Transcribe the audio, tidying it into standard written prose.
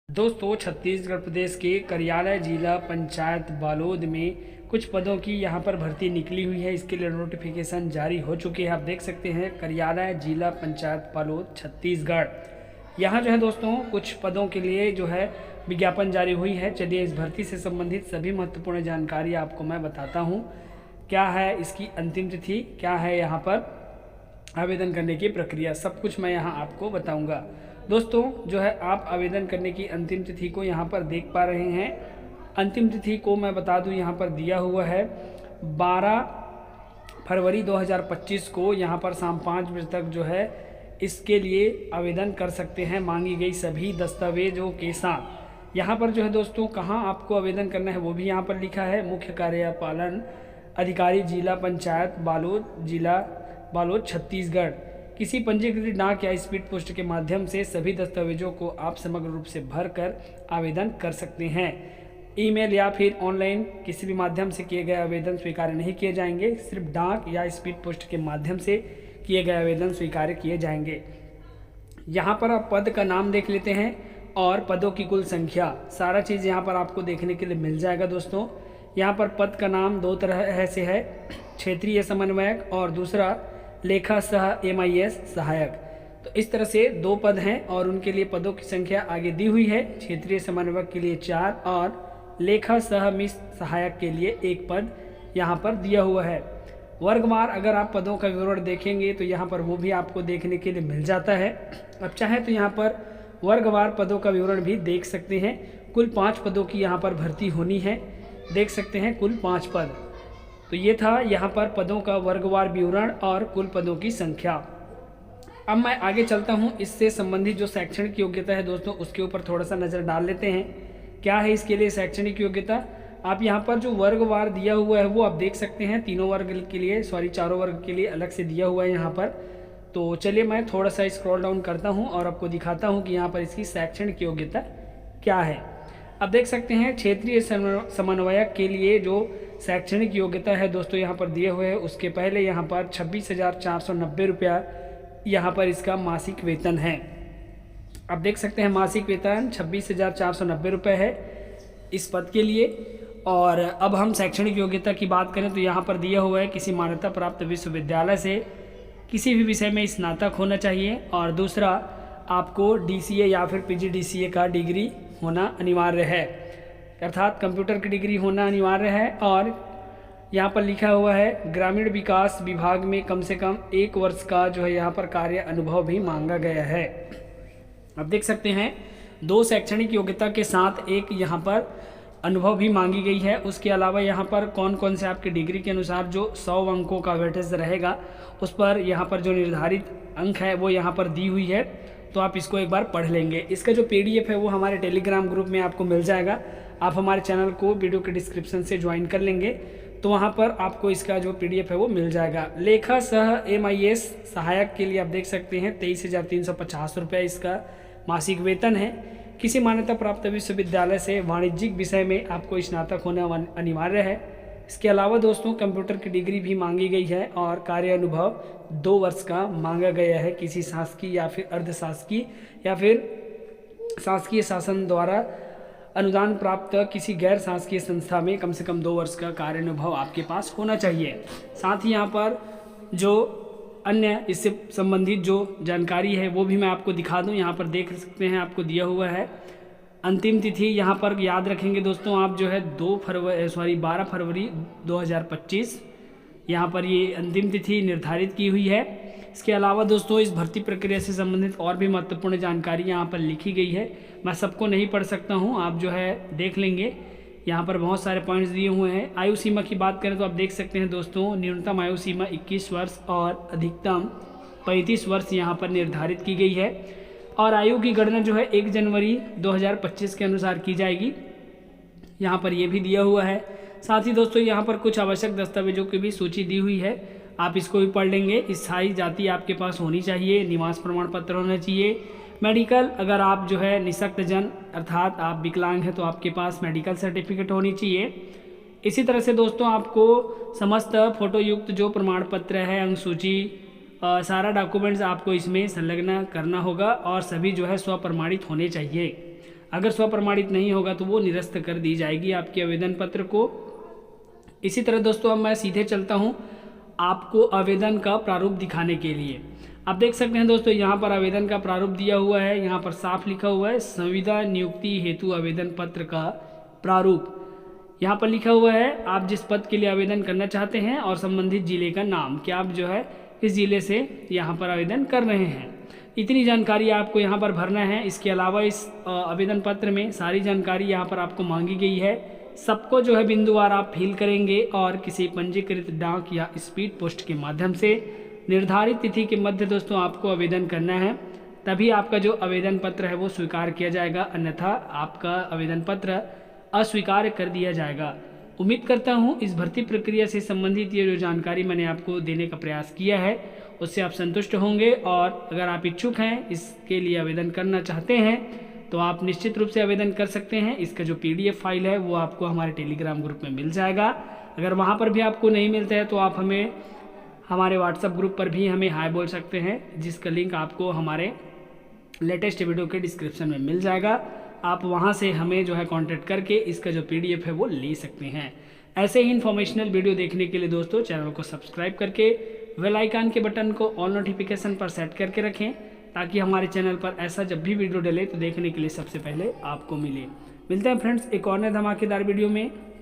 दोस्तों, छत्तीसगढ़ प्रदेश के कार्यालय जिला पंचायत बालोद में कुछ पदों की यहां पर भर्ती निकली हुई है। इसके लिए नोटिफिकेशन जारी हो चुकी है। आप देख सकते हैं कार्यालय जिला पंचायत बालोद छत्तीसगढ़। यहां जो है दोस्तों कुछ पदों के लिए जो है विज्ञापन जारी हुई है। चलिए इस भर्ती से संबंधित सभी महत्वपूर्ण जानकारी आपको मैं बताता हूँ। क्या है इसकी अंतिम तिथि, क्या है यहाँ पर आवेदन करने की प्रक्रिया, सब कुछ मैं यहाँ आपको बताऊंगा। दोस्तों जो है आप आवेदन करने की अंतिम तिथि को यहाँ पर देख पा रहे हैं। अंतिम तिथि को मैं बता दूं यहाँ पर दिया हुआ है 12 फरवरी 2025 को। यहाँ पर शाम 5 बजे तक जो है इसके लिए आवेदन कर सकते हैं मांगी गई सभी दस्तावेजों के साथ। यहाँ पर जो है दोस्तों कहाँ आपको आवेदन करना है वो भी यहाँ पर लिखा है। मुख्य कार्यपालन अधिकारी जिला पंचायत बालोद, जिला बालोद छत्तीसगढ़। किसी पंजीकृत डाक या स्पीड पोस्ट के माध्यम से सभी दस्तावेजों को आप समग्र रूप से भरकर आवेदन कर सकते हैं। ईमेल या फिर ऑनलाइन किसी भी माध्यम से किए गए आवेदन स्वीकार नहीं किए जाएंगे। सिर्फ डाक या स्पीड पोस्ट के माध्यम से किए गए आवेदन स्वीकार किए जाएंगे। यहाँ पर आप पद का नाम देख लेते हैं और पदों की कुल संख्या, सारा चीज़ यहाँ पर आपको देखने के लिए मिल जाएगा। दोस्तों यहाँ पर पद का नाम दो तरह से है, क्षेत्रीय समन्वयक और दूसरा लेखा सह MIS सहायक। तो इस तरह से दो पद हैं और उनके लिए पदों की संख्या आगे दी हुई है। क्षेत्रीय समन्वयक के लिए 4 और लेखा सह मिस सहायक के लिए 1 पद यहाँ पर दिया हुआ है। वर्गवार अगर आप पदों का विवरण देखेंगे तो यहाँ पर वो भी आपको देखने के लिए मिल जाता है। अब चाहे तो यहाँ पर वर्गवार पदों का विवरण भी देख सकते हैं। कुल 5 पदों की यहाँ पर भर्ती होनी है, देख सकते हैं कुल 5 पद। तो ये था यहाँ पर पदों का वर्गवार विवरण और कुल पदों की संख्या। अब मैं आगे चलता हूँ, इससे संबंधित जो शैक्षणिक योग्यता है दोस्तों उसके ऊपर थोड़ा सा नज़र डाल लेते हैं। क्या है इसके लिए शैक्षणिक योग्यता। आप यहाँ पर जो वर्गवार दिया हुआ है वो आप देख सकते हैं। तीनों वर्ग के लिए, चारों वर्ग के लिए अलग से दिया हुआ है यहाँ पर। तो चलिए मैं थोड़ा सा स्क्रॉल डाउन करता हूँ और आपको दिखाता हूँ कि यहाँ पर इसकी शैक्षणिक योग्यता क्या है। अब देख सकते हैं क्षेत्रीय समन्वयक के लिए जो शैक्षणिक योग्यता है दोस्तों यहाँ पर दिए हुए हैं। उसके पहले यहाँ पर 26,490 रुपया यहाँ पर इसका मासिक वेतन है। अब देख सकते हैं मासिक वेतन 26,490 रुपये है इस पद के लिए। और अब हम शैक्षणिक योग्यता की बात करें तो यहाँ पर दिया हुआ है किसी मान्यता प्राप्त विश्वविद्यालय से किसी भी विषय में स्नातक होना चाहिए और दूसरा आपको DCA या फिर PGDCA का डिग्री होना अनिवार्य है, अर्थात कंप्यूटर की डिग्री होना अनिवार्य है। और यहाँ पर लिखा हुआ है ग्रामीण विकास विभाग में कम से कम 1 वर्ष का जो है यहाँ पर कार्य अनुभव भी मांगा गया है। अब देख सकते हैं 2 शैक्षणिक योग्यता के साथ एक यहाँ पर अनुभव भी मांगी गई है। उसके अलावा यहाँ पर कौन कौन से आपकी डिग्री के अनुसार जो 100 अंकों का वेटेज रहेगा उस पर यहाँ पर जो निर्धारित अंक है वो यहाँ पर दी हुई है। तो आप इसको एक बार पढ़ लेंगे। इसका जो PDF है वो हमारे टेलीग्राम ग्रुप में आपको मिल जाएगा। आप हमारे चैनल को वीडियो के डिस्क्रिप्शन से ज्वाइन कर लेंगे तो वहाँ पर आपको इसका जो PDF है वो मिल जाएगा। लेखा सह MIS सहायक के लिए आप देख सकते हैं 23,350 रुपये इसका मासिक वेतन है। किसी मान्यता प्राप्त विश्वविद्यालय से वाणिज्यिक विषय में आपको स्नातक होना अनिवार्य है। इसके अलावा दोस्तों कंप्यूटर की डिग्री भी मांगी गई है और कार्य अनुभव 2 वर्ष का मांगा गया है। किसी शासकीय या फिर अर्धशासकीय या फिर शासकीय शासन द्वारा अनुदान प्राप्त किसी गैर शासकीय संस्था में कम से कम 2 वर्ष का कार्य अनुभव आपके पास होना चाहिए। साथ ही यहाँ पर जो अन्य इससे संबंधित जो जानकारी है वो भी मैं आपको दिखा दूँ। यहाँ पर देख सकते हैं आपको दिया हुआ है अंतिम तिथि। यहाँ पर याद रखेंगे दोस्तों आप जो है 12 फरवरी 2025 यहाँ पर ये अंतिम तिथि निर्धारित की हुई है। इसके अलावा दोस्तों इस भर्ती प्रक्रिया से संबंधित और भी महत्वपूर्ण जानकारी यहाँ पर लिखी गई है। मैं सबको नहीं पढ़ सकता हूँ, आप जो है देख लेंगे। यहाँ पर बहुत सारे पॉइंट्स दिए हुए हैं। आयु सीमा की बात करें तो आप देख सकते हैं दोस्तों न्यूनतम आयु सीमा 21 वर्ष और अधिकतम 35 वर्ष यहाँ पर निर्धारित की गई है। और आयु की गणना जो है 1 जनवरी 2025 के अनुसार की जाएगी, यहाँ पर ये भी दिया हुआ है। साथ ही दोस्तों यहाँ पर कुछ आवश्यक दस्तावेजों की भी सूची दी हुई है, आप इसको भी पढ़ लेंगे। स्थायी जाति आपके पास होनी चाहिए, निवास प्रमाण पत्र होना चाहिए, मेडिकल अगर आप जो है निःशक्त जन अर्थात आप विकलांग हैं तो आपके पास मेडिकल सर्टिफिकेट होनी चाहिए। इसी तरह से दोस्तों आपको समस्त फोटो युक्त जो प्रमाण पत्र है, अंक सूची, सारा डॉक्यूमेंट्स आपको इसमें संलग्न करना होगा और सभी जो है स्वप्रमाणित होने चाहिए। अगर स्वप्रमाणित नहीं होगा तो वो निरस्त कर दी जाएगी आपके आवेदन पत्र को। इसी तरह दोस्तों अब मैं सीधे चलता हूँ आपको आवेदन का प्रारूप दिखाने के लिए। आप देख सकते हैं दोस्तों यहाँ पर आवेदन का प्रारूप दिया हुआ है, यहाँ पर साफ लिखा हुआ है संविदा नियुक्ति हेतु आवेदन पत्र का प्रारूप। यहाँ पर लिखा हुआ है आप जिस पद के लिए आवेदन करना चाहते हैं और संबंधित जिले का नाम कि आप जो है इस जिले से यहाँ पर आवेदन कर रहे हैं। इतनी जानकारी आपको यहाँ पर भरना है। इसके अलावा इस आवेदन पत्र में सारी जानकारी यहाँ पर आपको मांगी गई है। सबको जो है बिंदुवार आप फिल करेंगे और किसी पंजीकृत डाक या स्पीड पोस्ट के माध्यम से निर्धारित तिथि के मध्य दोस्तों आपको आवेदन करना है, तभी आपका जो आवेदन पत्र है वो स्वीकार किया जाएगा, अन्यथा आपका आवेदन पत्र अस्वीकार कर दिया जाएगा। उम्मीद करता हूँ इस भर्ती प्रक्रिया से संबंधित ये जो जानकारी मैंने आपको देने का प्रयास किया है उससे आप संतुष्ट होंगे। और अगर आप इच्छुक हैं इसके लिए आवेदन करना चाहते हैं तो आप निश्चित रूप से आवेदन कर सकते हैं। इसका जो PDF फाइल है वो आपको हमारे टेलीग्राम ग्रुप में मिल जाएगा। अगर वहाँ पर भी आपको नहीं मिलता है तो आप हमें हमारे व्हाट्सएप ग्रुप पर भी हमें हाय बोल सकते हैं, जिसका लिंक आपको हमारे लेटेस्ट वीडियो के डिस्क्रिप्शन में मिल जाएगा। आप वहां से हमें जो है कांटेक्ट करके इसका जो PDF है वो ले सकते हैं। ऐसे ही इन्फॉर्मेशनल वीडियो देखने के लिए दोस्तों चैनल को सब्सक्राइब करके बेल आइकन के बटन को ऑल नोटिफिकेशन पर सेट करके रखें, ताकि हमारे चैनल पर ऐसा जब भी वीडियो डले तो देखने के लिए सबसे पहले आपको मिले। मिलते हैं फ्रेंड्स एक और नए धमाकेदार वीडियो में।